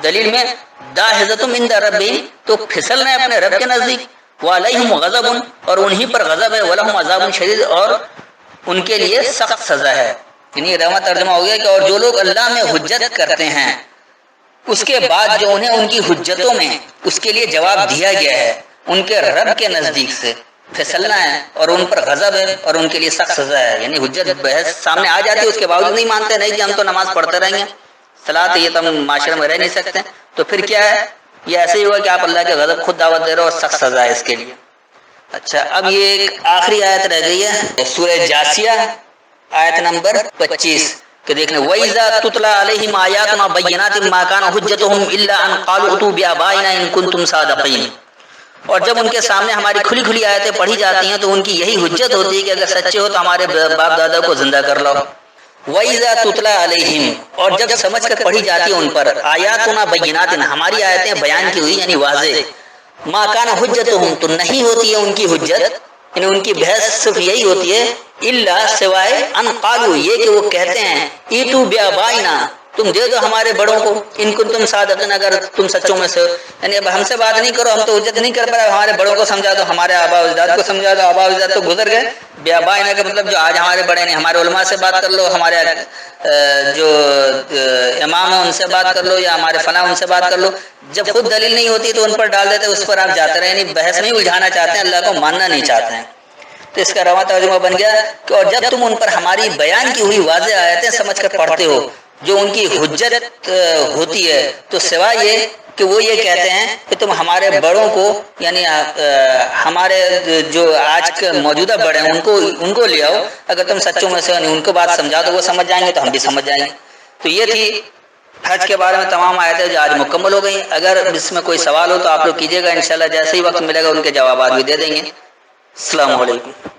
S1: دلیل میں، داحضۃ عند ربہم تو پھسلنا ہے اپنے رب کے نزدیک، وعلیہم غضب اور انہی پر غضب ہے، ولہم عذاب شدید اور ان کے لیے سخت سزا ہے۔ یعنی رواں ترجمہ ہو گیا کہ اور جو لوگ اللہ میں حجت کرتے ہیں اس کے بعد جو انہیں ان کی حجتوں میں اس کے لیے جواب دیا گیا ہے ان کے رب کے نزدیک سے پھسلنا ہے اور ان پر غضب ہے اور ان کے لیے سخت سزا ہے۔ یعنی حجت بحث سامنے آ جاتی ہے اس کے باوجود نہیں مانتے، نہیں کہ ہم تو نماز پڑھتے رہیں گے، صلاۃ یہ تو ہم معاشرے میں رہ نہیں سکتے، تو پھر کیا ہے، یہ ایسے ہی ہوا کہ آپ اللہ کے غضب خود دعوت دے رہے ہو اور سخت سزا ہے اس کے لیے۔ اچھا، اب یہ ایک آخری آیت رہ گئی ہے سورہ جاسیہ آیت نمبر 25 کہ دیکھ لیں، وَإِذَا تُتْلَىٰ عَلَيْهِمْ آيَاتُنَا بَيِّنَاتٍ مَا كَانَ حُجَّتُهُمْ إِلَّا أَن قَالُوا ائْتُوا بِآبَائِنَا إِن كُنتُمْ صَادِقِينَ، اور جب ان کے سامنے ہماری کھلی کھلی آیتیں پڑھی جاتی ہیں تو ان کی یہی حجت ہوتی ہے کہ اگر سچے ہو تو ہمارے باپ دادا کو زندہ کر لاؤ۔ وَإِذَا تُتْلَىٰ عَلَيْهِمْ اور جب سمجھ کر پڑھی جاتی ہے ان پر، آیاتنا بینات ہماری آیتیں بیان کی ہوئی یعنی واضح، ما کان حجتہم تو نہیں ہوتی ہے ان کی حجت، یعنی ان کی بحث صرف یہی ہوتی ہے، الا سوائے ان قالوا یہ کہ وہ کہتے ہیں، ایتو بآبائنا تم دے دو ہمارے بڑوں کو، ان کنتم صادقین اگر تم سچوں میں سے، یعنی اب ہم سے بات نہیں کرو، ہم تو حجت نہیں کر پائے، ہمارے بڑوں کو سمجھا دو، ہمارے آبا و اجداد کو سمجھا دو، آبا و اجداد تو گزر گئے، بآبائنا کا مطلب جو آج ہمارے بڑے نہیں، ہمارے علماء سے بات کر لو، ہمارے جو امام ہیں ان سے بات کر لو، یا ہمارے فلاں ان سے بات کر لو، جب خود دلیل نہیں ہوتی تو ان پر ڈال دیتے، اس پر آپ جاتے رہے، یعنی بحث نہیں الجھانا چاہتے ہیں، اللہ کو ماننا نہیں چاہتے ہیں۔ تو اس کا رواں ترجمہ بن گیا کہ اور جب تم ان پر ہماری بیان کی ہوئی واضح آیتیں سمجھ کر پڑھتے ہو جو ان کی حجت ہوتی ہے، تو سوائے یہ کہ وہ یہ کہتے ہیں کہ تم ہمارے بڑوں کو یعنی ہمارے جو آج کے موجودہ بڑے ہیں ان کو لے آؤ، اگر تم سچوں میں سے ان کو بات سمجھا تو وہ سمجھ جائیں گے تو ہم بھی سمجھ جائیں گے۔ تو یہ تھی حج کے بارے میں تمام آیتیں جو آج مکمل ہو گئیں۔ اگر اس میں کوئی سوال ہو تو آپ لوگ کیجیے گا، انشاءاللہ جیسے ہی وقت ملے گا ان کے جوابات بھی دے دیں گے۔ السلام علیکم۔